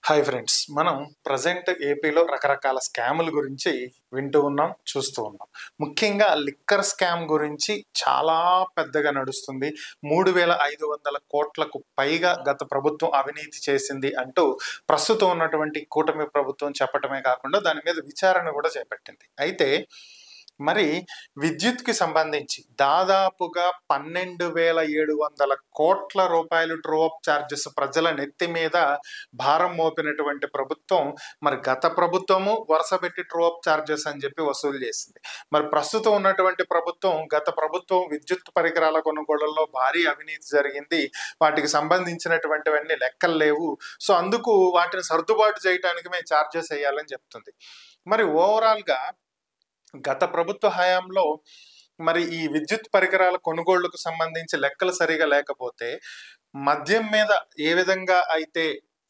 Hi friends, మనం present ఏపీలో రకరకాల స్కాముల గురించి వింటూ ఉన్నాం, చూస్తూ ఉన్నాం. ముఖ్యంగా లిక్కర్ స్కామ్ గురించి చాలా పెద్దగా నడుస్తుంది. 3,500 కోట్లకు పైగా గత ప్రభుత్వం అవినీతి చేసింది అంటూ ప్రస్తుతం ఉన్నటువంటి కూటమి ప్రభుత్వం చెప్పటమే కాకుండా దాని మీద విచారణ కూడా చేపట్టింది. అయితే మరి విద్యుత్కి సంబంధించి దాదాపుగా 12,700 కోట్ల రూపాయలు ట్రూ అప్ ఛార్జెస్ ప్రజల నెత్తి మీద భారం మోపినటువంటి ప్రభుత్వం, మరి గత ప్రభుత్వము వరుసపెట్టి ట్రూ అప్ ఛార్జెస్ అని చెప్పి వసూలు చేసింది. మరి ప్రస్తుతం ఉన్నటువంటి ప్రభుత్వం, గత ప్రభుత్వం విద్యుత్ పరికరాల కొనుగోళ్లలో భారీ అవినీతి జరిగింది, వాటికి సంబంధించినటువంటివన్నీ లెక్కలు లేవు, సో అందుకు వాటిని సర్దుబాటు చేయడానికి మేము ఛార్జెస్ వేయాలని చెప్తుంది. మరి ఓవరాల్గా గత ప్రభుత్వ హయాంలో మరి ఈ విద్యుత్ పరికరాల కొనుగోళ్లకు సంబంధించి లెక్కలు సరిగా లేకపోతే మద్యం మీద ఏ విధంగా అయితే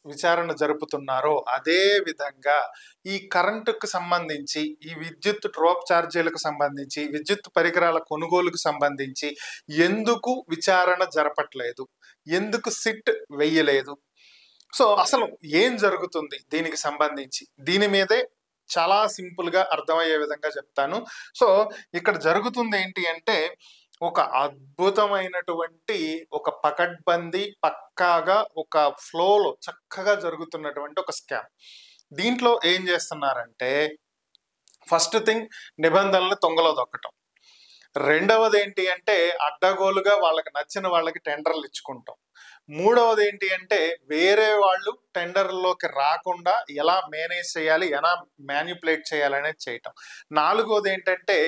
విచారణ జరుపుతున్నారో అదే విధంగా ఈ కరెంటుకు సంబంధించి, ఈ విద్యుత్ డ్రాప్ ఛార్జీలకు సంబంధించి, విద్యుత్ పరికరాల కొనుగోలుకు సంబంధించి ఎందుకు విచారణ జరపట్లేదు, ఎందుకు సిట్ వెయ్యలేదు, సో అసలు ఏం జరుగుతుంది దీనికి సంబంధించి, దీని మీదే చాలా సింపుల్గా అర్థమయ్యే విధంగా చెప్తాను. సో ఇక్కడ జరుగుతుంది ఏంటి అంటే, ఒక అద్భుతమైనటువంటి ఒక పకడ్బందీ పక్కాగా ఒక ఫ్లోలో చక్కగా జరుగుతున్నటువంటి ఒక స్కామ్. దీంట్లో ఏం చేస్తున్నారంటే, ఫస్ట్ థింగ్ నిబంధనలు తొంగలో దొక్కటం. రెండవది ఏంటి అంటే అడ్డగోలుగా వాళ్ళకి నచ్చిన వాళ్ళకి టెండర్లు ఇచ్చుకుంటాం. మూడవది ఏంటి అంటే వేరే వాళ్ళు టెండర్లోకి రాకుండా ఎలా మేనేజ్ చేయాలి, ఎలా మ్యానిపులేట్ చేయాలనేది చేయటం. నాలుగవది ఏంటంటే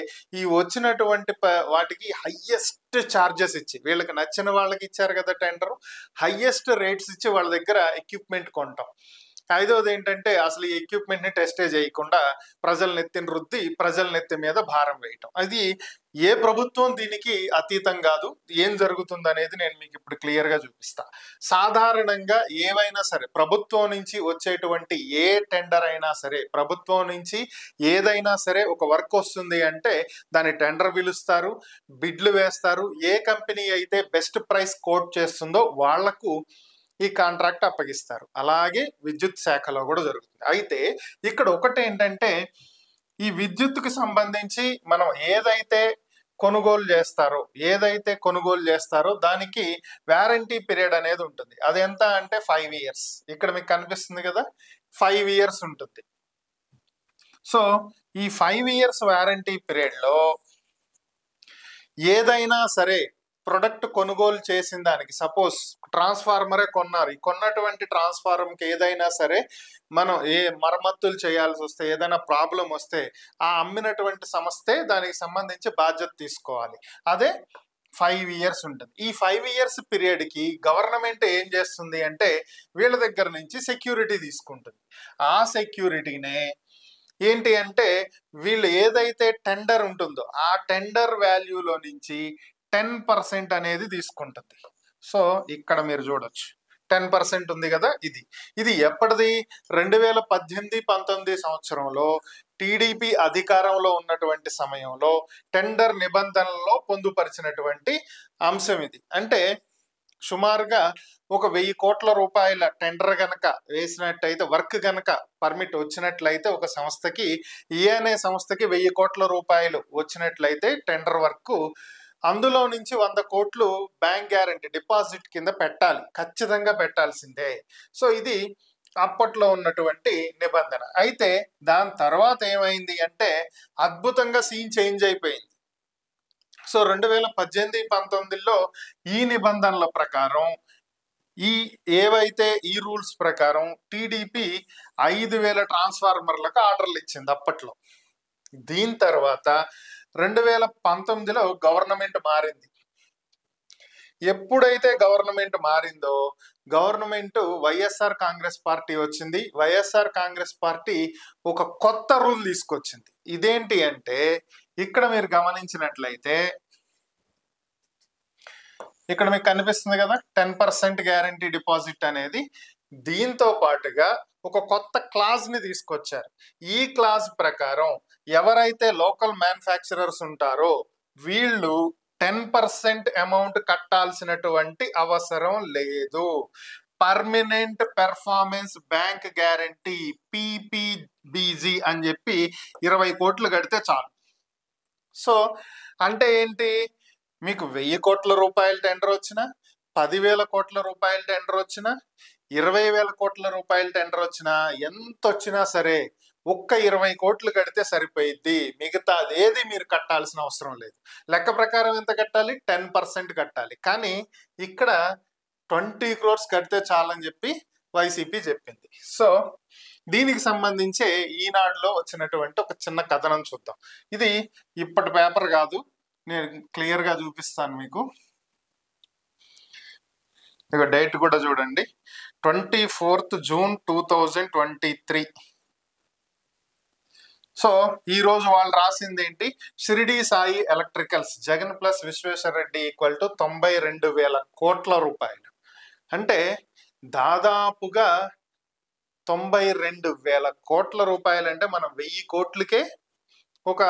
ఈ వచ్చినటువంటి వాటికి హయ్యెస్ట్ ఛార్జెస్ ఇచ్చి, వీళ్ళకి నచ్చిన వాళ్ళకి ఇచ్చారు కదా టెండర్, హయ్యెస్ట్ రేట్స్ ఇచ్చి వాళ్ళ దగ్గర ఎక్విప్మెంట్ కొంటాం. ఐదవది ఏంటంటే అసలు ఈ ఎక్విప్మెంట్ ని టెస్టే చేయకుండా ప్రజల నెత్తిని రుద్ది ప్రజల నెత్తి మీద భారం వేయటం. అది ఏ ప్రభుత్వం దీనికి అతీతం కాదు. ఏం జరుగుతుంది అనేది నేను మీకు ఇప్పుడు క్లియర్ గా చూపిస్తా. సాధారణంగా ఏవైనా సరే ప్రభుత్వం నుంచి వచ్చేటువంటి ఏ టెండర్ అయినా సరే, ప్రభుత్వం నుంచి ఏదైనా సరే ఒక వర్క్ వస్తుంది అంటే దాని టెండర్ పిలుస్తారు, బిడ్లు వేస్తారు. ఏ కంపెనీ అయితే బెస్ట్ ప్రైస్ కోట్ చేస్తుందో వాళ్లకు ఈ కాంట్రాక్ట్ అప్పగిస్తారు. అలాగే విద్యుత్ శాఖలో కూడా జరుగుతుంది. అయితే ఇక్కడ ఒకటి ఏంటంటే, ఈ విద్యుత్తుకు సంబంధించి మనం ఏదైతే కొనుగోలు చేస్తారో దానికి వారంటీ పీరియడ్ అనేది ఉంటుంది. అది ఎంత అంటే 5 years. ఇక్కడ మీకు కనిపిస్తుంది కదా, 5 years ఉంటుంది. సో ఈ 5 years వారంటీ పీరియడ్ లో ఏదైనా సరే ప్రొడక్ట్ కొనుగోలు చేసిన దానికి, సపోజ్ ట్రాన్స్ఫార్మరే కొన్నారు, కొన్నటువంటి ట్రాన్స్ఫార్మర్కి ఏదైనా సరే మనం ఏ మరమ్మతులు చేయాల్సి వస్తే, ఏదైనా ప్రాబ్లం వస్తే ఆ అమ్మినటువంటి సంస్థే దానికి సంబంధించి బాధ్యత తీసుకోవాలి. అదే 5 years ఉంటుంది. ఈ 5 years పీరియడ్కి గవర్నమెంట్ ఏం చేస్తుంది అంటే వీళ్ళ దగ్గర నుంచి సెక్యూరిటీ తీసుకుంటుంది. ఆ సెక్యూరిటీనే ఏంటి అంటే వీళ్ళు ఏదైతే టెండర్ ఉంటుందో ఆ టెండర్ వాల్యూలో నుంచి 10% అనేది తీసుకుంటుంది. సో ఇక్కడ మీరు చూడొచ్చు 10% ఉంది కదా, ఇది ఎప్పటిది? 2018-19 సంవత్సరంలో టీడీపీ అధికారంలో ఉన్నటువంటి సమయంలో టెండర్ నిబంధనల్లో పొందుపరిచినటువంటి అంశం ఇది. అంటే సుమారుగా ఒక 1,000 కోట్ల రూపాయల టెండర్ గనక వేసినట్టయితే, వర్క్ గనక పర్మిట్ వచ్చినట్లయితే ఒక సంస్థకి, అనే సంస్థకి 1,000 కోట్ల రూపాయలు వచ్చినట్లయితే టెండర్ వర్క్, అందులో నుంచి 100 కోట్లు బ్యాంక్ గ్యారంటీ డిపాజిట్ కింద పెట్టాలి, ఖచ్చితంగా పెట్టాల్సిందే. సో ఇది అప్పట్లో ఉన్నటువంటి నిబంధన. అయితే దాని తర్వాత ఏమైంది అంటే అద్భుతంగా సీన్ చేంజ్ అయిపోయింది. సో 2018-19లో ఈ నిబంధనల ప్రకారం, ఈ రూల్స్ ప్రకారం టీడీపీ 5,000 ట్రాన్స్ఫార్మర్లకు ఆర్డర్లు ఇచ్చింది అప్పట్లో. దీని తర్వాత 2019లో గవర్నమెంట్ మారింది. ఎప్పుడైతే గవర్నమెంట్ మారిందో, గవర్నమెంట్ వైఎస్ఆర్ కాంగ్రెస్ పార్టీ వచ్చింది. వైఎస్ఆర్ కాంగ్రెస్ పార్టీ ఒక కొత్త రూల్ తీసుకొచ్చింది. ఇదేంటి అంటే ఇక్కడ మీరు గమనించినట్లయితే ఇక్కడ మీకు కనిపిస్తుంది కదా 10% గ్యారంటీ డిపాజిట్ అనేది. దీంతో పాటుగా ఒక కొత్త క్లాజ్ ని తీసుకొచ్చారు. ఈ క్లాజ్ ప్రకారం ఎవరైతే లోకల్ మ్యానుఫ్యాక్చరర్స్ ఉంటారో వీళ్ళు 10% అమౌంట్ కట్టాల్సినటువంటి అవసరం లేదు. Permanent performance bank guarantee PPBG అని చెప్పి 20 కోట్లు కడితే చాలు. సో అంటే ఏంటి, మీకు 1000 కోట్ల రూపాయల టెండర్ వచ్చినా, 10,000 కోట్ల రూపాయల టెండర్ వచ్చినా, 20,000 కోట్ల రూపాయల టెండర్ వచ్చినా, ఎంత వచ్చినా సరే ఒక్క 20 కోట్లు కడితే సరిపోయిద్ది. మిగతా అదేది మీరు కట్టాల్సిన అవసరం లేదు. లెక్క ప్రకారం ఎంత కట్టాలి? 10% కట్టాలి. కానీ ఇక్కడ 20 crores కడితే చాలని చెప్పి వైసీపీ చెప్పింది. సో దీనికి సంబంధించి ఈనాడులో వచ్చినటువంటి ఒక చిన్న కథనం చూద్దాం. ఇది ఇప్పటి పేపర్ కాదు, నేను క్లియర్ గా చూపిస్తాను మీకు. ఇక డేట్ కూడా చూడండి, 24th June 2023. సో ఈ రోజు వాళ్ళు రాసింది ఏంటి, Shirdi Sai electricals Jagan plus Vishweshwara Reddy equal to 92,000 కోట్ల రూపాయలు. అంటే దాదాపుగా 92,000 కోట్ల రూపాయలు. అంటే మనం 1000 కోట్లకే ఒక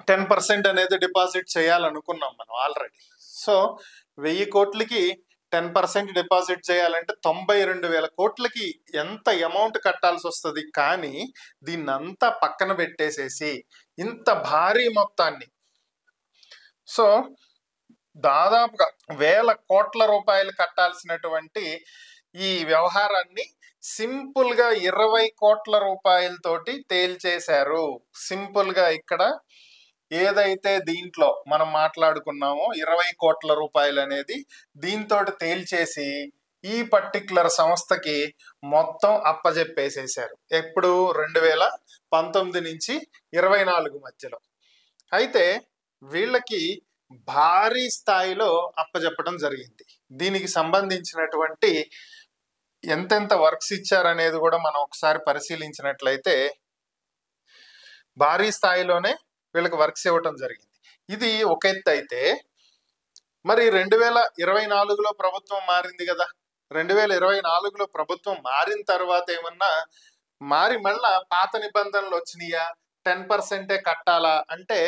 10% అనేది డిపాజిట్ చేయాలనుకున్నాం మనం ఆల్రెడీ. సో 1000 కోట్లకి 10% డిపాజిట్ చేయాలంటే 92,000 కోట్లకి ఎంత అమౌంట్ కట్టాల్సి వస్తుంది. కానీ దీన్నంతా పక్కన పెట్టేసేసి ఇంత భారీ మొత్తాన్ని, సో దాదాపుగా 1000 కోట్ల రూపాయలు కట్టాల్సినటువంటి ఈ వ్యవహారాన్ని సింపుల్ గా 20 కోట్ల రూపాయలతోటి తేల్చేశారు. సింపుల్ గా ఇక్కడ ఏదైతే దీంట్లో మనం మాట్లాడుకున్నామో 20 కోట్ల రూపాయలు అనేది దీంతో తేల్చేసి ఈ పర్టిక్యులర్ సంస్థకి మొత్తం అప్పజెప్పేసేసారు. ఎప్పుడు 2019 నుంచి 24 మధ్యలో. అయితే వీళ్ళకి భారీ స్థాయిలో అప్పజెప్పడం జరిగింది. దీనికి సంబంధించినటువంటి ఎంతెంత వర్క్స్ ఇచ్చారనేది కూడా మనం ఒకసారి పరిశీలించినట్లయితే భారీ స్థాయిలోనే వీళ్ళకి వర్క్స్ ఇవ్వటం జరిగింది. ఇది ఒక ఎత్తు అయితే, మరి 2024లో ప్రభుత్వం మారింది కదా. 2024లో ప్రభుత్వం మారిన తర్వాత ఏమన్నా మళ్ళా పాత నిబంధనలు వచ్చినాయా, 10% కట్టాలా అంటే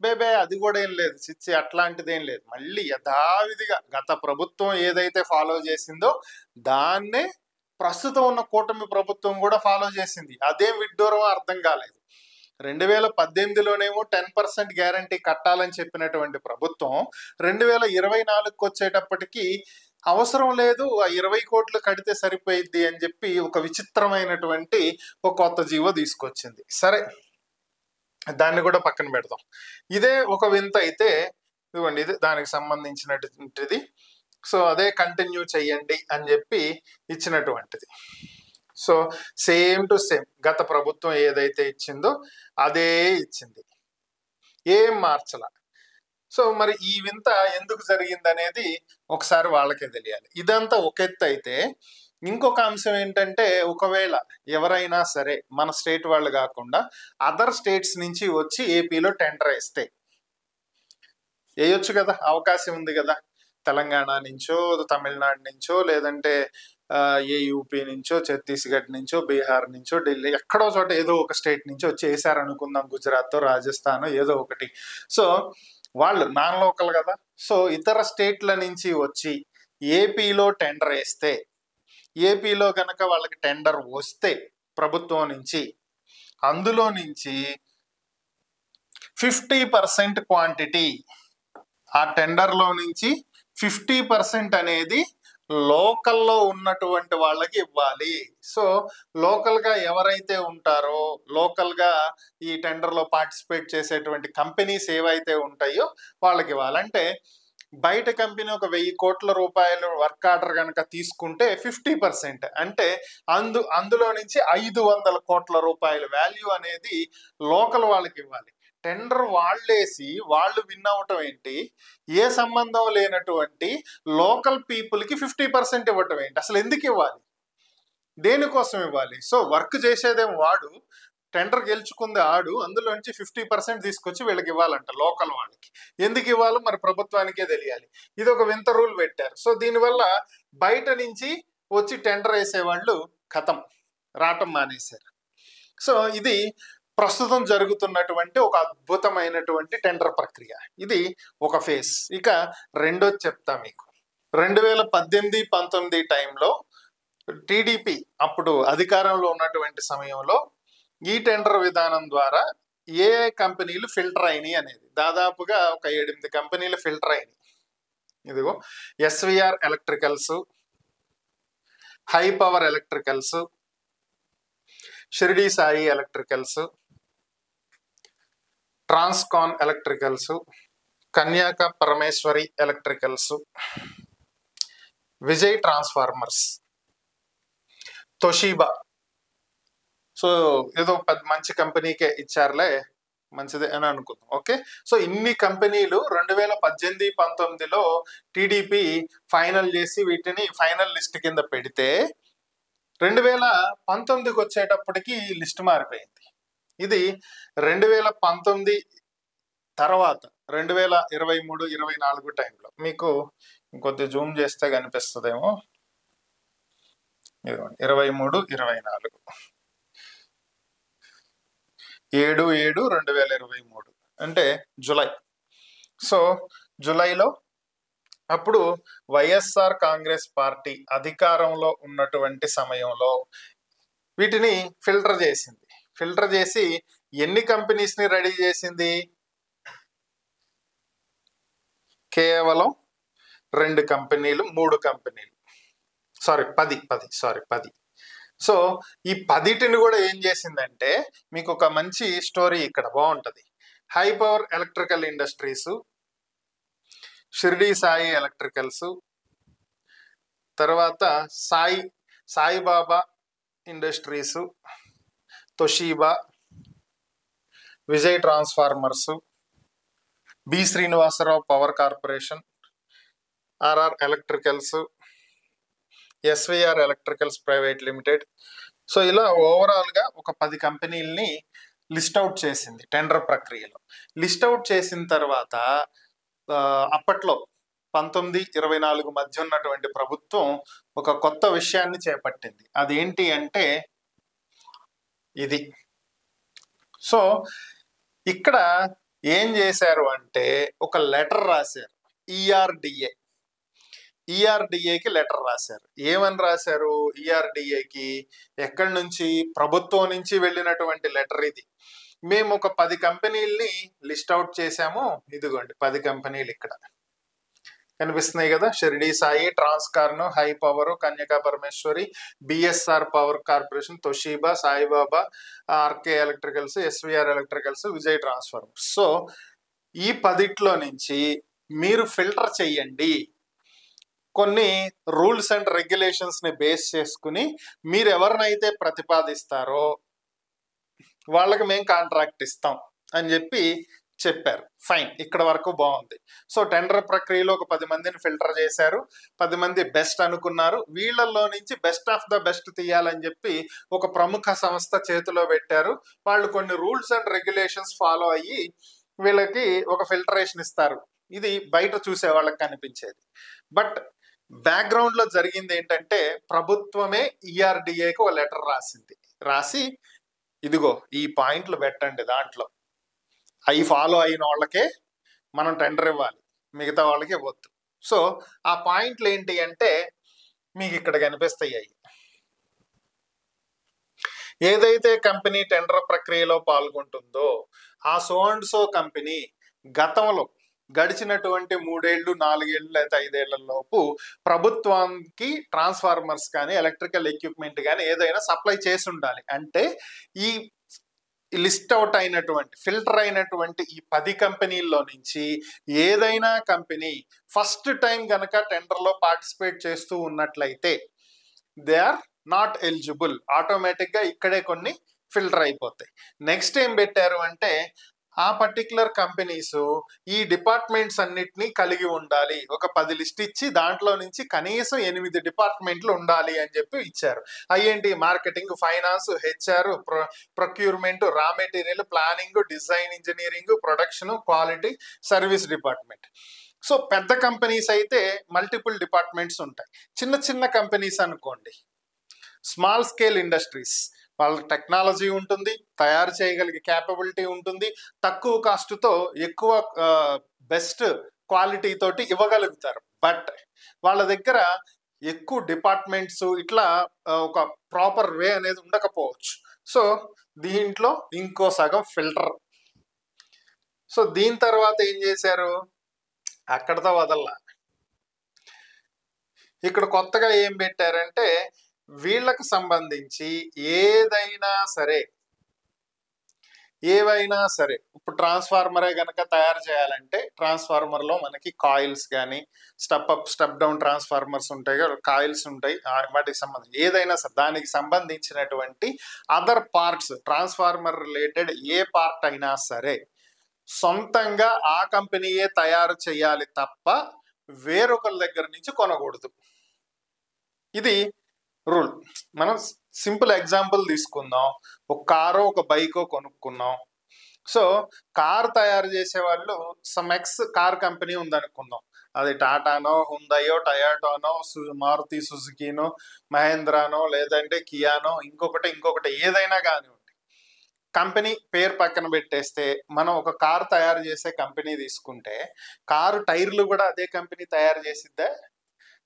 బేబే అది కూడా ఏం లేదు, చిచ్చి అట్లాంటిది ఏం లేదు. మళ్ళీ యథావిధిగా గత ప్రభుత్వం ఏదైతే ఫాలో చేసిందో దాన్నే ప్రస్తుతం ఉన్న కూటమి ప్రభుత్వం కూడా ఫాలో చేసింది. అదేం విడ్డూరమో అర్థం కాలేదు. 2018లోనేమో 10% గ్యారంటీ కట్టాలని చెప్పినటువంటి ప్రభుత్వం 2024కి వచ్చేటప్పటికి అవసరం లేదు, ఆ 20 కోట్లు కడితే సరిపోయిద్ది అని చెప్పి ఒక విచిత్రమైనటువంటి ఒక కొత్త జీవో తీసుకొచ్చింది. సరే, దాన్ని కూడా పక్కన పెడదాం. ఇదే ఒక వింత అయితే ఇదిగోండి, ఇది దానికి సంబంధించినటువంటిది. సో అదే కంటిన్యూ చెయ్యండి అని చెప్పి ఇచ్చినటువంటిది. సో సేమ్ టు సేమ్ గత ప్రభుత్వం ఏదైతే ఇచ్చిందో అదే ఇచ్చింది, ఏం మార్చల. సో మరి ఈ వింత ఎందుకు జరిగింది అనేది ఒకసారి వాళ్ళకే తెలియాలి. ఇదంతా ఒక ఎత్తు అయితే, ఇంకొక అంశం ఏంటంటే, ఒకవేళ ఎవరైనా సరే మన స్టేట్ వాళ్ళు కాకుండా అదర్ స్టేట్స్ నుంచి వచ్చి ఏపీలో టెండర్ వేస్తే వేయొచ్చు కదా, అవకాశం ఉంది కదా. తెలంగాణ నుంచో, తమిళనాడు నుంచో, లేదంటే యూపీ నుంచో, ఛత్తీస్గఢ్ నుంచో, బీహార్ నుంచో, ఢిల్లీ, ఎక్కడో చోట ఏదో ఒక స్టేట్ నుంచి వచ్చి వేసారనుకుందాం, గుజరాత్, రాజస్థాన్, ఏదో ఒకటి. సో వాళ్ళు నాన్ లోకల్ కదా. సో ఇతర స్టేట్ల నుంచి వచ్చి ఏపీలో టెండర్ వేస్తే, ఏపీలో గనక వాళ్ళకి టెండర్ వస్తే ప్రభుత్వం నుంచి, అందులో నుంచి 50% క్వాంటిటీ, ఆ టెండర్లో నుంచి 50% అనేది లోకల్లో ఉన్నటువంటి వాళ్ళకి ఇవ్వాలి. సో లోకల్ గా ఎవరైతే ఉంటారో, లోకల్ గా ఈ టెండర్ లో పార్టిసిపేట్ చేసేటువంటి కంపెనీస్ ఏవైతే ఉంటాయో వాళ్ళకి ఇవ్వాలంటే, బయట కంపెనీ ఒక 1000 కోట్ల రూపాయలు వర్క్ ఆర్డర్ కనుక తీసుకుంటే 50% అంటే అందులో నుంచి 500 కోట్ల రూపాయల వాల్యూ అనేది లోకల్ వాళ్ళకి ఇవ్వాలి. టెండర్ వాళ్ళేసి వాళ్ళు విన్ అవటం ఏంటి, ఏ సంబంధం లేనటువంటి లోకల్ పీపుల్ కి 50% ఇవ్వటం ఏంటి, అసలు ఎందుకు ఇవ్వాలి, దేనికోసం ఇవ్వాలి? సో వర్క్ చేసేదేమో వాడు, టెండర్ గెలుచుకుంది ఆడు, అందులో నుంచి 50% తీసుకొచ్చి వీళ్ళకి ఇవ్వాలంట, లోకల్ వాళ్ళకి. ఎందుకు ఇవ్వాలో మరి ప్రభుత్వానికే తెలియాలి. ఇది ఒక వింత రూల్ పెట్టారు. సో దీనివల్ల బయట నుంచి వచ్చి టెండర్ వేసేవాళ్ళు ఖతం, రావటం మానేశారు. సో ఇది ప్రస్తుతం జరుగుతున్నటువంటి ఒక అద్భుతమైనటువంటి టెండర్ ప్రక్రియ. ఇది ఒక ఫేజ్. ఇక రెండోది చెప్తా మీకు. 2018-19 టైంలో టీడీపీ అప్పుడు అధికారంలో ఉన్నటువంటి సమయంలో ఈ టెండర్ విధానం ద్వారా ఏ కంపెనీలు ఫిల్టర్ అయినాయి అనేది దాదాపుగా ఒక 8 కంపెనీలు ఫిల్టర్ అయినాయి. ఇదిగో SVR electricals, high power electricals, Shirdi Sai electricals, Transcon electricals, Kanyaka Parameswari electricals, Vijay transformers, Toshiba. So ఏదో పెద్ద మంచి కంపెనీకే ఇచ్చారులే, మంచిదే అని అనుకుందాం. ఓకే, సో ఇన్ని కంపెనీలు 2018-19లో టీడీపీ ఫైనల్ చేసి వీటిని ఫైనల్ లిస్ట్ కింద పెడితే 2019కి వచ్చేటప్పటికి లిస్ట్ మారిపోయింది. ఇది 2019 తర్వాత 2023-24 టైంలో మీకు ఇంకొద్ది జూమ్ చేస్తే కనిపిస్తుందేమో. 23-24 7/7/2023 అంటే జులై. సో జులైలో అప్పుడు వైఎస్ఆర్ కాంగ్రెస్ పార్టీ అధికారంలో ఉన్నటువంటి సమయంలో వీటిని ఫిల్టర్ చేసింది. ఫిల్టర్ చేసి ఎన్ని కంపెనీస్ ని రెడీ చేసింది? కేవలం 2 కంపెనీలు, 3 కంపెనీలు, 10. సో ఈ 10టిని కూడా ఏం చేసిందంటే, మీకు ఒక మంచి స్టోరీ ఇక్కడ బాగుంటది. High power electrical industries, Shirdi Sai electricals, తర్వాత Saibaba industries, Toshiba, Vijay transformers, B Srinivasarao power corporation, RR electricals, SVR electricals private limited. So ఇలా ఓవరాల్ గా ఒక 10 కంపెనీలని లిస్ట్ అవుట్ చేసింది టెండర్ ప్రక్రియలో. లిస్ట్ అవుట్ చేసిన తర్వాత అప్పట్లో 19-24 మధ్య ఉన్నటువంటి ప్రభుత్వం ఒక కొత్త విషయాన్ని చేపట్టింది. అదేంటి అంటే ఇది. సో ఇక్కడ ఏం చేశారు అంటే ఒక లెటర్ రాశారు. ఈఆర్డిఏకి లెటర్ రాశారు. ఏమని రాశారు? ఈఆర్డిఏకి ఎక్కడి నుంచి? ప్రభుత్వం నుంచి వెళ్ళినటువంటి లెటర్ ఇది. మేము ఒక 10 కంపెనీల్ని లిస్ట్ అవుట్ చేశాము. ఇదిగోండి 10 కంపెనీలు ఇక్కడ కనిపిస్తున్నాయి కదా. Shirdi Sai, Transcon, high power, Kanyaka Parameswari, BSR power corporation, Toshiba, Saibaba, RK electricals, SVR electricals, Vijay transformers. So ఈ 10లో నుంచి మీరు ఫిల్టర్ చెయ్యండి. కొన్ని రూల్స్ అండ్ రెగ్యులేషన్స్ ని బేస్ చేసుకుని మీరు ఎవరినైతే ప్రతిపాదిస్తారో వాళ్ళకి మేము కాంట్రాక్ట్ ఇస్తాం అని చెప్పారు. ఫైన్, ఇక్కడ వరకు బాగుంది. సో టెండర్ ప్రక్రియలో ఒక 10 మందిని ఫిల్టర్ చేశారు. 10 మంది బెస్ట్ అనుకున్నారు. వీళ్ళల్లో నుంచి బెస్ట్ ఆఫ్ ద బెస్ట్ తీయాలని చెప్పి ఒక ప్రముఖ సంస్థ చేతిలో పెట్టారు. వాళ్ళు కొన్ని రూల్స్ అండ్ రెగ్యులేషన్స్ ఫాలో అయ్యి వీళ్ళకి ఒక ఫిల్టరేషన్ ఇస్తారు. ఇది బయట చూసే వాళ్ళకి కనిపించేది. బట్ బ్యాక్గ్రౌండ్ లో జరిగింది ఏంటంటే, ప్రభుత్వమే ఈఆర్డిఏకి ఒక లెటర్ రాసి ఇదిగో ఈ పాయింట్లు పెట్టండి, దాంట్లో అవి ఫాలో అయిన వాళ్ళకే మనం టెండర్ ఇవ్వాలి, మిగతా వాళ్ళకి ఇవ్వద్దు. సో ఆ పాయింట్లు ఏంటి అంటే మీకు ఇక్కడ కనిపిస్తాయి. ఏదైతే కంపెనీ టెండర్ ప్రక్రియలో పాల్గొంటుందో ఆ సో అండ్ సో కంపెనీ గతంలో గడిచినటువంటి 3 ఏళ్ళు, 4 ఏళ్ళు లేదా 5 ఏళ్ల లోపు ప్రభుత్వానికి ట్రాన్స్ఫార్మర్స్ కానీ ఎలక్ట్రికల్ ఎక్విప్మెంట్ కానీ ఏదైనా సప్లై చేసి ఉండాలి. అంటే ఈ లిస్ట్ అవుట్ అయినటువంటి ఫిల్టర్ అయినటువంటి ఈ 10 కంపెనీల్లో నుంచి ఏదైనా కంపెనీ ఫస్ట్ టైం గనక టెండర్లో పార్టిసిపేట్ చేస్తూ ఉన్నట్లయితే దే ఆర్ నాట్ ఎలిజిబుల్. ఆటోమేటిక్గా ఇక్కడే కొన్ని ఫిల్టర్ అయిపోతాయి. నెక్స్ట్ ఏం పెట్టారు అంటే, ఆ పర్టికులర్ కంపెనీస్ ఈ డిపార్ట్మెంట్స్ అన్నిటినీ కలిగి ఉండాలి. ఒక 10 లిస్ట్ ఇచ్చి దాంట్లో నుంచి కనీసం 8 డిపార్ట్మెంట్లు ఉండాలి అని ఇచ్చారు. అయ్యేంటి? Marketing, finance, HR, procurement, raw material, planning, design, engineering, production, quality, service department. So పెద్ద కంపెనీస్ అయితే మల్టిపుల్ డిపార్ట్మెంట్స్ ఉంటాయి. చిన్న చిన్న కంపెనీస్ అనుకోండి, స్మాల్ స్కేల్ ఇండస్ట్రీస్, వాళ్ళ టెక్నాలజీ ఉంటుంది, తయారు చేయగలిగే క్యాపబిలిటీ ఉంటుంది, తక్కువ కాస్ట్తో ఎక్కువ బెస్ట్ క్వాలిటీ తోటి ఇవ్వగలుగుతారు. బట్ వాళ్ళ దగ్గర ఎక్కువ డిపార్ట్మెంట్స్ ఇట్లా ఒక ప్రాపర్ వే అనేది ఉండకపోవచ్చు. సో దీంట్లో ఇంకో సగం ఫిల్టర్. సో దీని తర్వాత ఏం చేశారు, అక్కడతో వదల్లా, ఇక్కడ కొత్తగా ఏం పెట్టారంటే వీళ్ళకి సంబంధించి ఏవైనా సరే ఇప్పుడు ట్రాన్స్ఫార్మరే కనుక తయారు చేయాలంటే ట్రాన్స్ఫార్మర్లో మనకి కాయిల్స్ కానీ step up step down transformers ఉంటాయి కదా, కాయిల్స్ ఉంటాయి, వాటికి సంబంధించి ఏదైనా సరే దానికి సంబంధించినటువంటి అదర్ పార్ట్స్ ట్రాన్స్ఫార్మర్ రిలేటెడ్ ఏ పార్ట్ అయినా సరే సొంతంగా ఆ కంపెనీయే తయారు చేయాలి తప్ప వేరొకరి దగ్గర నుంచి కొనకూడదు. ఇది రూల్. మనం సింపుల్ ఎగ్జాంపుల్ తీసుకుందాం. ఒక కారో ఒక బైకో కొనుక్కున్నాం. సో కార్ తయారు చేసే వాళ్ళు ఎక్స్ కార్ కంపెనీ ఉందనుకుందాం. అది టాటానో, హుందాయో, టయోటానో, మారుతి సుజుకీనో, మహేంద్రానో, లేదంటే కియానో, ఇంకొకటి ఏదైనా కానివ్వండి. కంపెనీ పేరు పక్కన పెట్టేస్తే మనం ఒక కార్ తయారు చేసే కంపెనీ తీసుకుంటే కారు టైర్లు కూడా అదే కంపెనీ తయారు చేసిద్దా?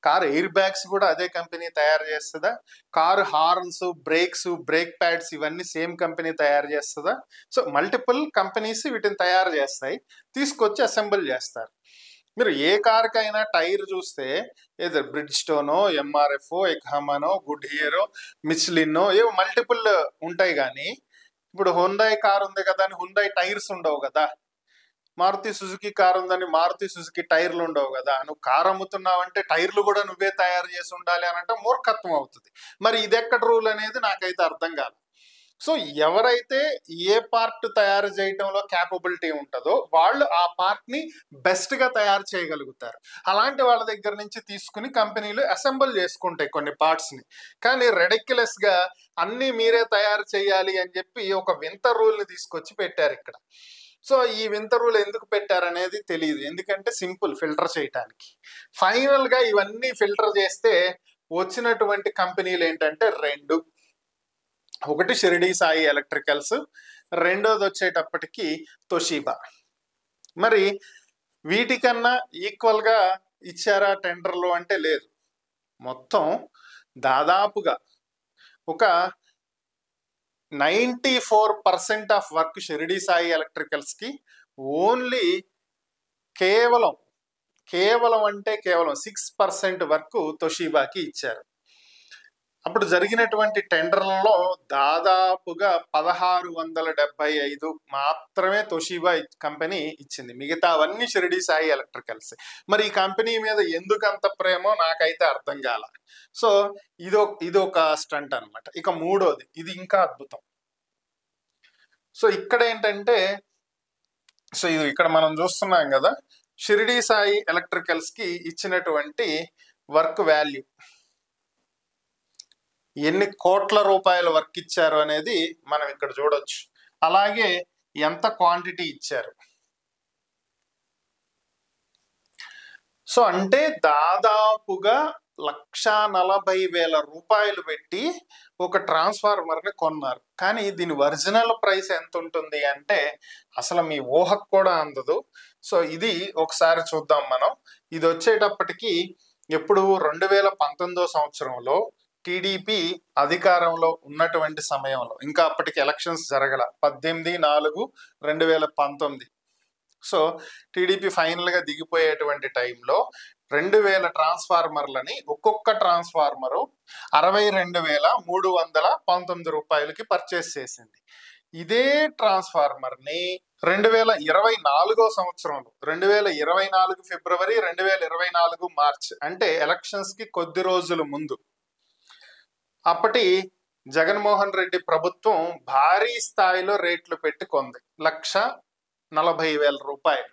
కారు ఎయిర్ బ్యాగ్స్ కూడా అదే కంపెనీ తయారు చేస్తుందా? Car horns, brakes, brake pads ఇవన్నీ సేమ్ కంపెనీ తయారు చేస్తుందా? సో మల్టిపుల్ కంపెనీస్ వీటిని తయారు చేస్తాయి, తీసుకొచ్చి అసెంబుల్ చేస్తారు. మీరు ఏ కార్కైనా టైర్ చూస్తే ఏదో బ్రిడ్జ్ స్టోనో, ఎంఆర్ఎఫ్, ఎక్హామానో, గుడ్ హియరో, మిచ్లిన్నో ఏవో మల్టిపుల్ ఉంటాయి. కానీ ఇప్పుడు హుందాయ్ కార్ ఉంది కదా అని హుందాయ్ టైర్స్ ఉండవు కదా, మారుతి సుజుకి కార్ ఉందని మారుతి సుజుకి టైర్లు ఉండవు కదా. నువ్వు కార్ అమ్ముతున్నావు అంటే టైర్లు కూడా నువ్వే తయారు చేసి ఉండాలి అని అంటే మూర్ఖత్వం అవుతుంది. మరి ఇది ఎక్కడ రూల్ అనేది నాకైతే అర్థం కాదు. సో ఎవరైతే ఏ పార్ట్ తయారు చేయడంలో క్యాపబిలిటీ ఉంటుందో వాళ్ళు ఆ పార్ట్ని బెస్ట్గా తయారు చేయగలుగుతారు. అలాంటి వాళ్ళ దగ్గర నుంచి తీసుకుని కంపెనీలు అసెంబుల్ చేసుకుంటాయి కొన్ని పార్ట్స్ని. కానీ రెడిక్యులస్గా అన్నీ మీరే తయారు చేయాలి అని చెప్పి ఒక వింత రూల్ని తీసుకొచ్చి పెట్టారు ఇక్కడ. సో ఈ వింత రూల్ ఎందుకు పెట్టారనేది తెలియదు, ఎందుకంటే సింపుల్ ఫిల్టర్ చేయటానికి. ఫైనల్గా ఇవన్నీ ఫిల్టర్ చేస్తే వచ్చినటువంటి కంపెనీలు ఏంటంటే రెండు. ఒకటి షిరిడి సాయి ఎలక్ట్రికల్స్, రెండోది వచ్చేటప్పటికి తోషిబా. మరి వీటికన్నా ఈక్వల్గా ఇచ్చారా టెండర్లు అంటే లేదు. మొత్తం దాదాపుగా ఒక 94% ఆఫ్ వర్క్ షిరిడి సాయి ఎలక్ట్రికల్స్కి ఓన్లీ కేవలం 6% వరకు తోషిబాకి ఇచ్చారు. అప్పుడు జరిగినటువంటి టెండర్లలో దాదాపుగా 1675 మాత్రమే తోషిబా కంపెనీ ఇచ్చింది, మిగతావన్నీ షిరిడి సాయి ఎలక్ట్రికల్స్. మరి ఈ కంపెనీ మీద ఎందుకంత ప్రేమో నాకైతే అర్థం కాల. సో ఇదొక స్టంట్ అనమాట. ఇక మూడోది, ఇది ఇంకా అద్భుతం. సో ఇక్కడ ఏంటంటే ఇది ఇక్కడ మనం చూస్తున్నాం కదా, షిరిడి సాయి ఎలక్ట్రికల్స్కి ఇచ్చినటువంటి వర్క్ వాల్యూ, ఎన్ని కోట్ల రూపాయల వర్క్ ఇచ్చారు అనేది మనం ఇక్కడ చూడొచ్చు. అలాగే ఎంత క్వాంటిటీ ఇచ్చారు. సో అంటే దాదాపుగా 1,40,000 రూపాయలు పెట్టి ఒక ట్రాన్స్ఫార్మర్ని కొన్నారు. కానీ దీని ఒరిజినల్ ప్రైస్ ఎంత ఉంటుంది అంటే అసలు మీ ఊహకు కూడా అందదు. సో ఇది ఒకసారి చూద్దాం మనం. ఇది వచ్చేటప్పటికి ఎప్పుడు 2019 సంవత్సరంలో టీడీపీ అధికారంలో ఉన్నటువంటి సమయంలో, ఇంకా అప్పటికి ఎలక్షన్స్ జరగల, 18/4/2019. సో టీడీపీ ఫైనల్గా దిగిపోయేటువంటి టైంలో 2000 ట్రాన్స్ఫార్మర్లని ఒక్కొక్క ట్రాన్స్ఫార్మరు 62,319 రూపాయలకి పర్చేస్ చేసింది. ఇదే ట్రాన్స్ఫార్మర్ని 2024 సంవత్సరంలో 2024 ఫిబ్రవరి 2024 మార్చ్ అంటే ఎలక్షన్స్కి కొద్ది రోజుల ముందు అప్పటి జగన్మోహన్ రెడ్డి ప్రభుత్వం భారీ స్థాయిలో రేట్లు పెట్టి కొంది, 1,40,000 రూపాయలు.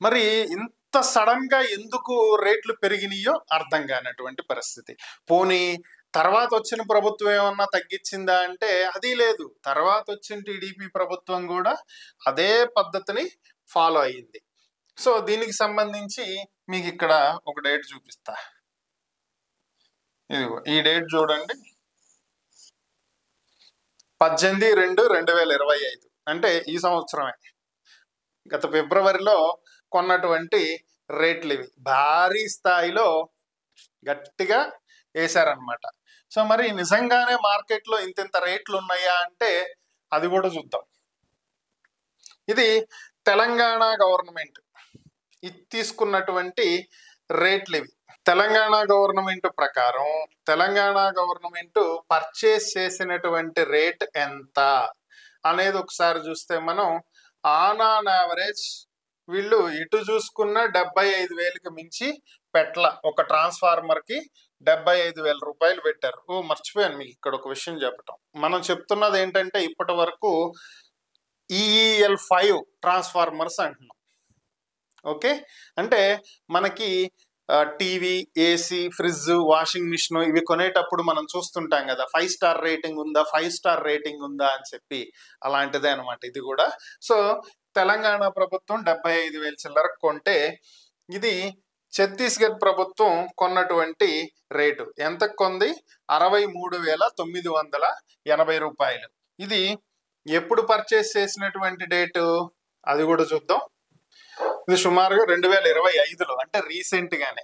మరి ఇంత సడన్ గా ఎందుకు రేట్లు పెరిగినాయో అర్థం కానటువంటి పరిస్థితి. పోనీ తర్వాత వచ్చిన ప్రభుత్వం ఏమన్నా తగ్గించిందా అంటే అది లేదు. తర్వాత వచ్చిన టీడీపీ ప్రభుత్వం కూడా అదే పద్ధతిని ఫాలో అయ్యింది. సో దీనికి సంబంధించి మీకు ఇక్కడ ఒక డేట్ చూపిస్తా. ఇదిగో ఈ డేట్ చూడండి, 18/2/2025 అంటే ఈ సంవత్సరమే. గత ఫిబ్రవరిలో కొన్నటువంటి రేట్లు ఇవి. భారీ స్థాయిలో గట్టిగా వేశారనమాట. సో మరి నిజంగానే మార్కెట్లో ఇంత రేట్లు ఉన్నాయా అంటే అది కూడా చూద్దాం. ఇది తెలంగాణ గవర్నమెంట్ ఇది తీసుకున్నటువంటి రేట్లు ఇవి. తెలంగాణ గవర్నమెంట్ ప్రకారం తెలంగాణ గవర్నమెంట్ పర్చేస్ చేసినటువంటి రేట్ ఎంత అనేది ఒకసారి చూస్తే మనం ఆన్ యావరేజ్ వీళ్ళు ఇటు చూసుకున్న 75,000కి మించి పెట్ల. ఒక ట్రాన్స్ఫార్మర్ కి 75,000 రూపాయలు పెట్టారు. మర్చిపోయాను మీకు ఇక్కడ ఒక విషయం చెప్పటం. మనం చెప్తున్నది ఏంటంటే ఇప్పటి వరకు EEL5 ట్రాన్స్ఫార్మర్స్ అంటున్నాం. ఓకే, అంటే మనకి TV, AC, fridge, washing machine ఇవి కొనేటప్పుడు మనం చూస్తుంటాం కదా 5 స్టార్ రేటింగ్ ఉందా, 5 స్టార్ రేటింగ్ ఉందా అని చెప్పి. అలాంటిదే అనమాట ఇది కూడా. సో తెలంగాణ ప్రభుత్వం 75,000 చిల్లర కొంటే ఇది ఛత్తీస్గఢ్ ప్రభుత్వం కొన్నటువంటి రేటు ఎంత కొంది? 63,980 రూపాయలు. ఇది ఎప్పుడు పర్చేస్ చేసినటువంటి డేటు అది కూడా చూద్దాం. ఇది సుమారుగా 2025లో, అంటే రీసెంట్ గానే.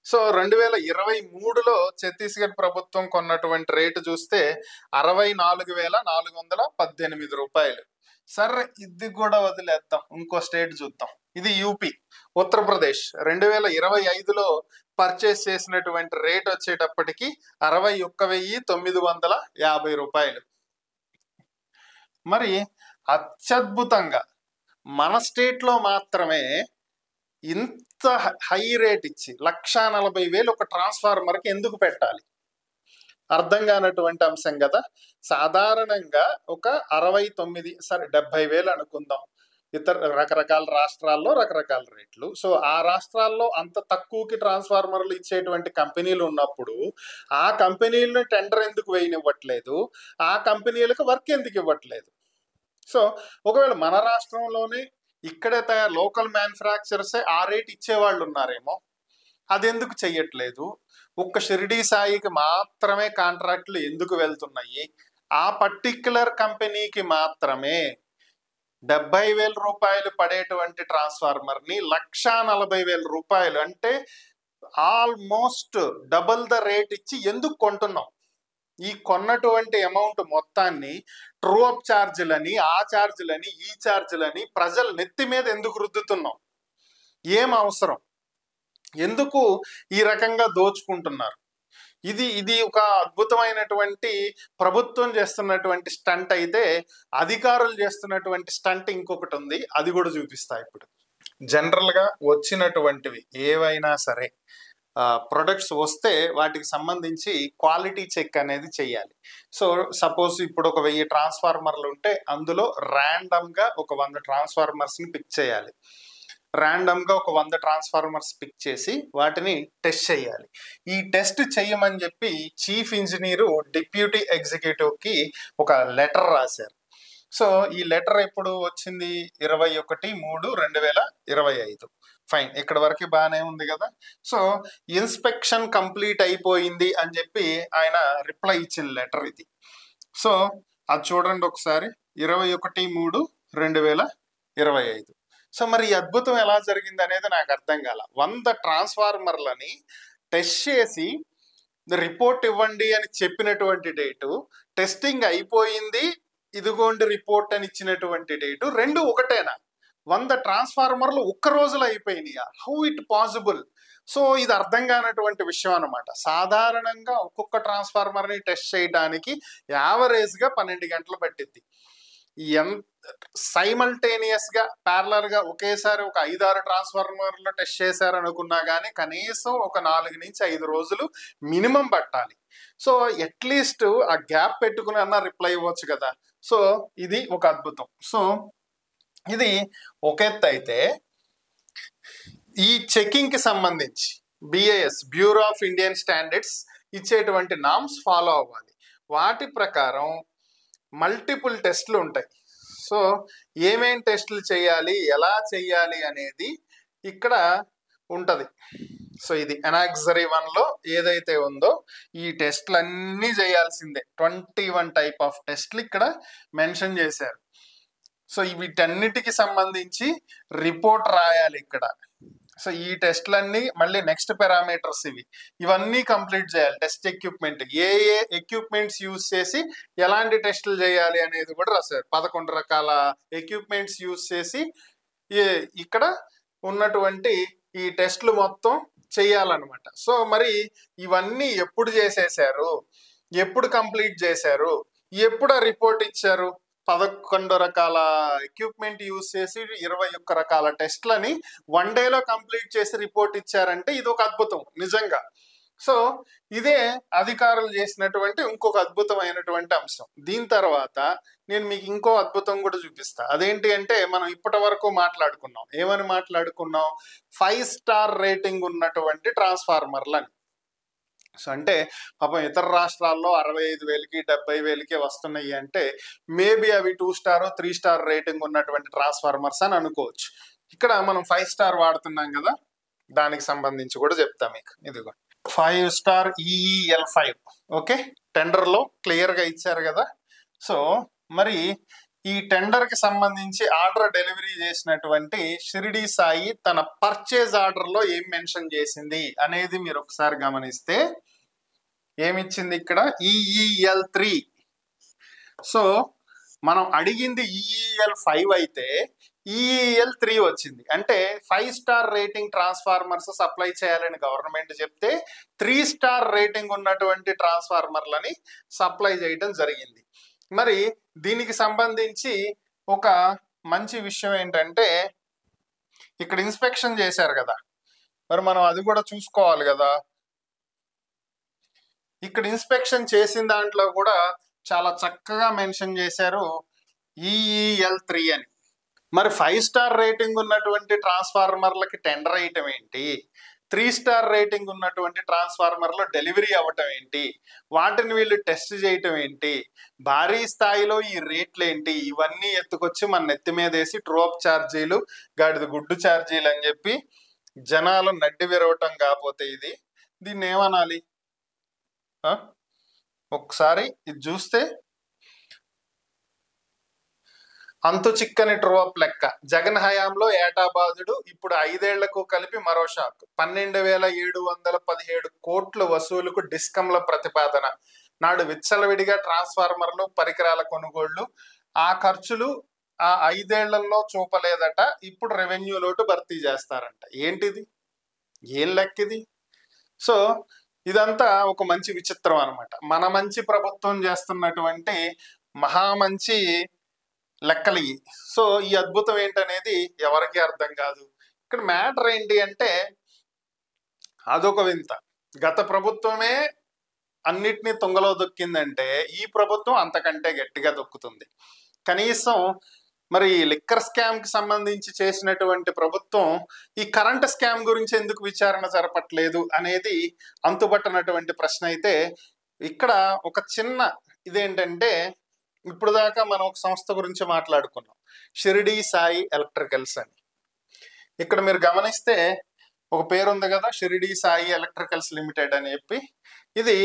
సో 2023లో ఛత్తీస్గఢ్ ప్రభుత్వం కొన్నటువంటి రేటు చూస్తే 64,418 రూపాయలు. సరే ఇది కూడా వదిలేద్దాం, ఇంకో స్టేట్ చూద్దాం. ఇది యూపీ, ఉత్తరప్రదేశ్ 2025లో పర్చేస్ చేసినటువంటి రేట్ వచ్చేటప్పటికి 61,950 రూపాయలు. మరి అత్యద్భుతంగా మన స్టేట్ లో మాత్రమే ఇంత హై రేట్ ఇచ్చి 1,40,000 ఒక ట్రాన్స్ఫార్మర్ కి ఎందుకు పెట్టాలి? అర్థం కానటువంటి అంశం కదా. సాధారణంగా ఒక 69, సరే 70,000 అనుకుందాం. ఇతర రకరకాల రాష్ట్రాల్లో రకరకాల రేట్లు. సో ఆ రాష్ట్రాల్లో అంత తక్కువకి ట్రాన్స్ఫార్మర్లు ఇచ్చేటువంటి కంపెనీలు ఉన్నప్పుడు ఆ కంపెనీలను టెండర్ ఎందుకు వేయనివ్వట్లేదు? ఆ కంపెనీలకు వర్క్ ఎందుకు ఇవ్వట్లేదు? సో ఒకవేళ మన రాష్ట్రంలోనే ఇక్కడే లోకల్ మ్యానుఫ్యాక్చరర్సే ఆ రేట్ ఇచ్చేవాళ్ళు ఉన్నారేమో, అది ఎందుకు చెయ్యట్లేదు? ఒక్క షిరిడి సాయికి మాత్రమే కాంట్రాక్ట్లు ఎందుకు వెళ్తున్నాయి? ఆ పర్టిక్యులర్ కంపెనీకి మాత్రమే 70,000 రూపాయలు పడేటువంటి ట్రాన్స్ఫార్మర్ ని 1,40,000 రూపాయలు, అంటే ఆల్మోస్ట్ డబుల్ ద రేట్ ఇచ్చి ఎందుకు కొంటున్నాం? ఈ కొన్నటువంటి అమౌంట్ మొత్తాన్ని ట్రూ అప్ ఛార్జీలని, ఆ ఛార్జీలని, ఈ ఛార్జీలని ప్రజల నెత్తి మీద ఎందుకు రుద్దుతున్నాం? ఏం అవసరం? ఎందుకు ఈ రకంగా దోచుకుంటున్నారు? ఇది ఒక అద్భుతమైనటువంటి ప్రభుత్వం చేస్తున్నటువంటి స్టంట్ అయితే, అధికారులు చేస్తున్నటువంటి స్టంట్ ఇంకొకటి ఉంది, అది కూడా చూపిస్తా ఇప్పుడు. జనరల్ గా వచ్చినటువంటివి ఏవైనా సరే ప్రొడక్ట్స్ వస్తే వాటికి సంబంధించి క్వాలిటీ చెక్ అనేది చెయ్యాలి. సో సపోజ్ ఇప్పుడు ఒక 1000 ట్రాన్స్ఫార్మర్లు ఉంటే అందులో ర్యాండమ్ గా ఒక 100 ట్రాన్స్ఫార్మర్స్ ని పిక్ చేయాలి. ర్యాండమ్ గా ఒక 100 ట్రాన్స్ఫార్మర్స్ పిక్ చేసి వాటిని టెస్ట్ చేయాలి. ఈ టెస్ట్ చెయ్యమని చెప్పి చీఫ్ ఇంజనీరు డిప్యూటీ ఎగ్జిక్యూటివ్ కి ఒక లెటర్ రాశారు. సో ఈ లెటర్ ఎప్పుడు వచ్చింది? 21/3/2025. ఫైన్, ఇక్కడ వరకు బాగానే ఉంది కదా. సో ఇన్స్పెక్షన్ కంప్లీట్ అయిపోయింది అని చెప్పి ఆయన రిప్లై ఇచ్చిన లెటర్ ఇది. సో అది చూడండి ఒకసారి, 21/3/2025. సో మరి ఈ అద్భుతం ఎలా జరిగింది అనేది నాకు అర్థం కాల. 100 ట్రాన్స్ఫార్మర్లని టెస్ట్ చేసి రిపోర్ట్ ఇవ్వండి అని చెప్పినటువంటి డేటు, టెస్టింగ్ అయిపోయింది ఇదిగోండి రిపోర్ట్ అని ఇచ్చినటువంటి డేటు రెండు ఒకటేనా? 100 ట్రాన్స్ఫార్మర్లు ఒక్క రోజులో అయిపోయినాయా? How it possible? సో ఇది అర్థం కానటువంటి విషయం అనమాట. సాధారణంగా ఒక్కొక్క ట్రాన్స్ఫార్మర్ని టెస్ట్ చేయడానికి యావరేజ్గా 12 గంటలు పట్టింది. సైమల్టేనియస్ గా ప్యారలర్ గా ఒకేసారి ఒక 5-6 ట్రాన్స్ఫార్మర్లు టెస్ట్ చేశారనుకున్నా కానీ కనీసం ఒక 4 నుంచి 5 రోజులు మినిమం పట్టాలి. సో అట్లీస్ట్ ఆ గ్యాప్ పెట్టుకుని అన్నా రిప్లై ఇవ్వచ్చు కదా. సో ఇది ఒక అద్భుతం. సో ఇది ఒక ఎత్తు అయితే, ఈ చెకింగ్ కి సంబంధించి BIS, bureau of Indian standards ఇచ్చేటువంటి నామ్స్ ఫాలో అవ్వాలి. వాటి ప్రకారం మల్టిపుల్ టెస్ట్లు ఉంటాయి. సో ఏమేం టెస్టులు చేయాలి, ఎలా చేయాలి అనేది ఇక్కడ ఉంటది. సో ఇది ఎనాక్సరీ 1లో ఏదైతే ఉందో ఈ టెస్ట్లు అన్నీ చేయాల్సిందే. 21 టైప్ ఆఫ్ టెస్ట్లు ఇక్కడ మెన్షన్ చేశారు. సో వీటన్నిటికి సంబంధించి రిపోర్ట్ రాయాలి ఇక్కడ. సో ఈ టెస్ట్లన్నీ మళ్ళీ నెక్స్ట్ పారామీటర్స్ ఇవన్నీ కంప్లీట్ చేయాలి. టెస్ట్ ఎక్విప్మెంట్ ఏ ఎక్విప్మెంట్స్ యూజ్ చేసి ఎలాంటి టెస్టులు చేయాలి అనేది కూడా రాశారు. 11 రకాల ఎక్విప్మెంట్స్ యూజ్ చేసి ఇక్కడ ఉన్నటువంటి ఈ టెస్టులు మొత్తం చేయాలన్నమాట. సో మరి ఇవన్నీ ఎప్పుడు చేసేసారు, ఎప్పుడు కంప్లీట్ చేశారు, ఎప్పుడు రిపోర్ట్ ఇచ్చారు? 11 రకాల ఎక్విప్మెంట్ యూజ్ చేసి 21 రకాల టెస్ట్లని 1 డేలో కంప్లీట్ చేసి రిపోర్ట్ ఇచ్చారంటే ఇది ఒక అద్భుతం నిజంగా. సో ఇదే అధికారులు చేసినటువంటి ఇంకొక అద్భుతమైనటువంటి అంశం. దీని తర్వాత నేను మీకు ఇంకో అద్భుతం కూడా చూపిస్తా. అదేంటి అంటే మనం ఇప్పటి వరకు మాట్లాడుకున్నాం, ఏమని మాట్లాడుకున్నాం? 5 స్టార్ రేటింగ్ ఉన్నటువంటి ట్రాన్స్ఫార్మర్లని. సో అంటే పాపం ఇతర రాష్ట్రాల్లో 65,000కి 70,000కి వస్తున్నాయి అంటే మేబీ అవి 2 స్టార్ 3 స్టార్ రేటింగ్ ఉన్నటువంటి ట్రాన్స్ఫార్మర్స్ అని అనుకోవచ్చు. ఇక్కడ మనం 5 స్టార్ వాడుతున్నాం కదా, దానికి సంబంధించి కూడా చెప్తాం మీకు. ఇదిగో 5 స్టార్ EEL5. ఓకే, టెండర్లో క్లియర్గా ఇచ్చారు కదా. సో మరి ఈ టెండర్కి సంబంధించి ఆర్డర్ డెలివరీ చేసినటువంటి షిరిడి సాయి తన పర్చేజ్ ఆర్డర్లో ఏం మెన్షన్ చేసింది అనేది మీరు ఒకసారి గమనిస్తే ఏమిచ్చింది ఇక్కడ? EEL3. సో మనం అడిగింది EEL5 అయితే EEL3 వచ్చింది. అంటే 5 స్టార్ రేటింగ్ ట్రాన్స్ఫార్మర్స్ సప్లై చేయాలని గవర్నమెంట్ చెప్తే 3 స్టార్ రేటింగ్ ఉన్నటువంటి ట్రాన్స్ఫార్మర్లని సప్లై చేయడం జరిగింది. మరి దీనికి సంబంధించి ఒక మంచి విషయం ఏంటంటే ఇక్కడ ఇన్స్పెక్షన్ చేశారు కదా, మరి మనం అది కూడా చూసుకోవాలి కదా. ఇక్కడ ఇన్స్పెక్షన్ చేసిన దాంట్లో కూడా చాలా చక్కగా మెన్షన్ చేశారు EEL3 అని. మరి 5 స్టార్ రేటింగ్ ఉన్నటువంటి ట్రాన్స్ఫార్మర్లకి టెండర్ వేయటం ఏంటి, 3 స్టార్ రేటింగ్ ఉన్నటువంటి ట్రాన్స్ఫార్మర్లో డెలివరీ అవ్వటం ఏంటి, వాటిని వీళ్ళు టెస్ట్ చేయటం ఏంటి, భారీ స్థాయిలో ఈ రేట్లు ఏంటి, ఇవన్నీ ఎత్తుకొచ్చి మన నెత్తి మీద వేసి ట్రోప్ ఛార్జీలు, గాడిద గుడ్డు ఛార్జీలు అని చెప్పి జనాలు నడ్డి విరవటం కాకపోతే దీన్ని ఏమనాలి? ఒకసారి ఇది చూస్తే అంతు చిక్కని ట్రోప్ లెక్క. జగన్ హయాంలో ఏటాబాదుడు, ఇప్పుడు 5 ఏళ్లకు కలిపి మరో షాక్. 12,717 కోట్ల వసూలుకు డిస్కంల ప్రతిపాదన. నాడు విచ్చలవిడిగా ట్రాన్స్ఫార్మర్లు, పరికరాల కొనుగోళ్లు, ఆ ఖర్చులు ఆ 5 ఏళ్లలో చూపలేదట. ఇప్పుడు రెవెన్యూ లోటు భర్తీ చేస్తారంట. ఏంటిది, ఏం లెక్కిది? సో ఇదంతా ఒక మంచి విచిత్రం అనమాట. మన మంచి ప్రభుత్వం చేస్తున్నటువంటి మహామంచి లెక్కలు ఇవి. సో ఈ అద్భుతం ఏంటనేది ఎవరికి అర్థం కాదు. ఇక్కడ మ్యాటర్ ఏంటి అంటే అదొక వింత. గత ప్రభుత్వమే అన్నిటినీ తుంగలో దొక్కిందంటే ఈ ప్రభుత్వం అంతకంటే గట్టిగా దొక్కుతుంది. కనీసం మరి లిక్కర్ స్కామ్ కి సంబంధించి చేసినటువంటి ప్రభుత్వం ఈ కరెంట్ స్కామ్ గురించి ఎందుకు విచారణ జరపట్లేదు అనేది అంతుబట్టనటువంటి ప్రశ్న. అయితే ఇక్కడ ఒక చిన్న ఇదేంటంటే ఇప్పుడు దాకా మనం ఒక సంస్థ గురించి మాట్లాడుకున్నాం, షిరిడి సాయి ఎలక్ట్రికల్స్ అని. ఇక్కడ మీరు గమనిస్తే ఒక పేరు ఉంది కదా, షిరిడి సాయి ఎలక్ట్రికల్స్ లిమిటెడ్ అని చెప్పి. ఇది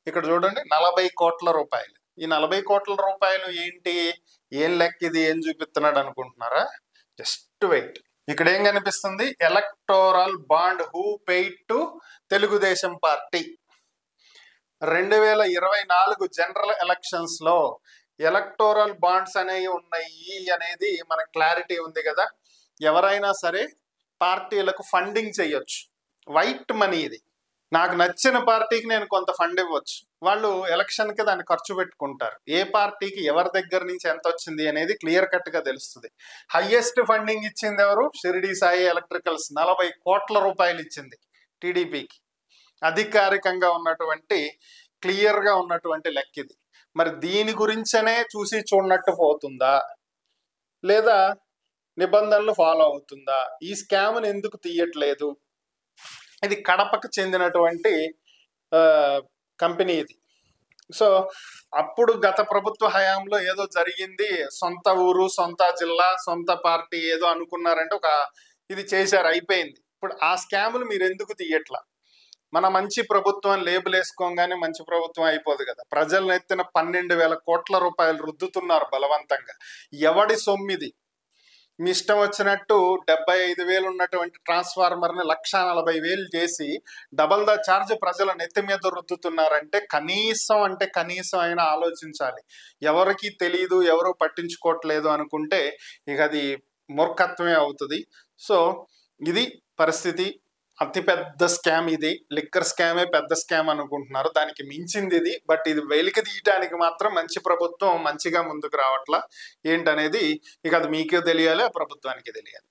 ఇక్కడ చూడండి 40 కోట్ల రూపాయలు. ఈ 40 కోట్ల రూపాయలు ఏంటి, ఏం లెక్క, ఇది ఏం చూపిస్తున్నాడు అనుకుంటున్నారా? Just wait. ఇక్కడ ఏం కనిపిస్తుంది? Electoral bond who paid to Telugu Desam party. 2024 general elections లో ఎలక్టోరల్ బాండ్స్ అనేవి ఉన్నాయి అనేది మనకు క్లారిటీ ఉంది కదా. ఎవరైనా సరే పార్టీలకు ఫండింగ్ చేయొచ్చు. వైట్ మనీ ఇది. నాకు నచ్చిన పార్టీకి నేను కొంత ఫండ్ ఇవ్వచ్చు. వాళ్ళు ఎలక్షన్కి దాన్ని ఖర్చు పెట్టుకుంటారు. ఏ పార్టీకి ఎవరి దగ్గర నుంచి ఎంత వచ్చింది అనేది క్లియర్ కట్గా తెలుస్తుంది. హైయెస్ట్ ఫండింగ్ ఇచ్చింది ఎవరు? షిరిడి సాయి ఎలక్ట్రికల్స్ 40 కోట్ల రూపాయలు ఇచ్చింది టీడీపీకి. అధికారికంగా ఉన్నటువంటి క్లియర్గా ఉన్నటువంటి లెక్క ఇది. మరి దీని గురించనే చూసి చూడనట్టు పోతుందా, లేదా నిబంధనలు ఫాలో అవుతుందా? ఈ స్కామ్ని ఎందుకు తీయట్లేదు? ఇది కడపకు చెందినటువంటి కంపెనీ ఇది. సో అప్పుడు గత ప్రభుత్వ హయాంలో ఏదో జరిగింది, సొంత ఊరు, సొంత జిల్లా, సొంత పార్టీ ఏదో అనుకున్నారంటే ఒక ఇది చేశారు, అయిపోయింది. ఇప్పుడు ఆ స్కాములు మీరు ఎందుకు తీయట్లా? మన మంచి ప్రభుత్వం లేబుల్ వేసుకోగానే మంచి ప్రభుత్వం అయిపోదు కదా. ప్రజలను ఎత్తిన 12,000 కోట్ల రూపాయలు రుద్దుతున్నారు బలవంతంగా. ఎవడి సొమ్మిది? మీ ఇష్టం వచ్చినట్టు 75,000 ఉన్నటువంటి ట్రాన్స్ఫార్మర్ని 1,40,000 చేసి డబల్ ద ఛార్జ్ ప్రజల నెత్తి మీద రుద్దుతున్నారంటే కనీసం అయినా ఆలోచించాలి. ఎవరికి తెలియదు, ఎవరు పట్టించుకోవట్లేదు అనుకుంటే ఇక అది మూర్ఖత్వమే అవుతుంది. సో ఇది పరిస్థితి. అతిపెద్ద స్కామ్ ఇది. లిక్కర్ స్కామే పెద్ద స్కామ్ అనుకుంటున్నారు, దానికి మించింది ఇది. బట్ ఇది వెలికి తీయటానికి మాత్రం మంచి ప్రభుత్వం మంచిగా ముందుకు రావట్లా. ఏంటనేది ఇక అది మీకే తెలియాలి, ఆ ప్రభుత్వానికి తెలియాలి.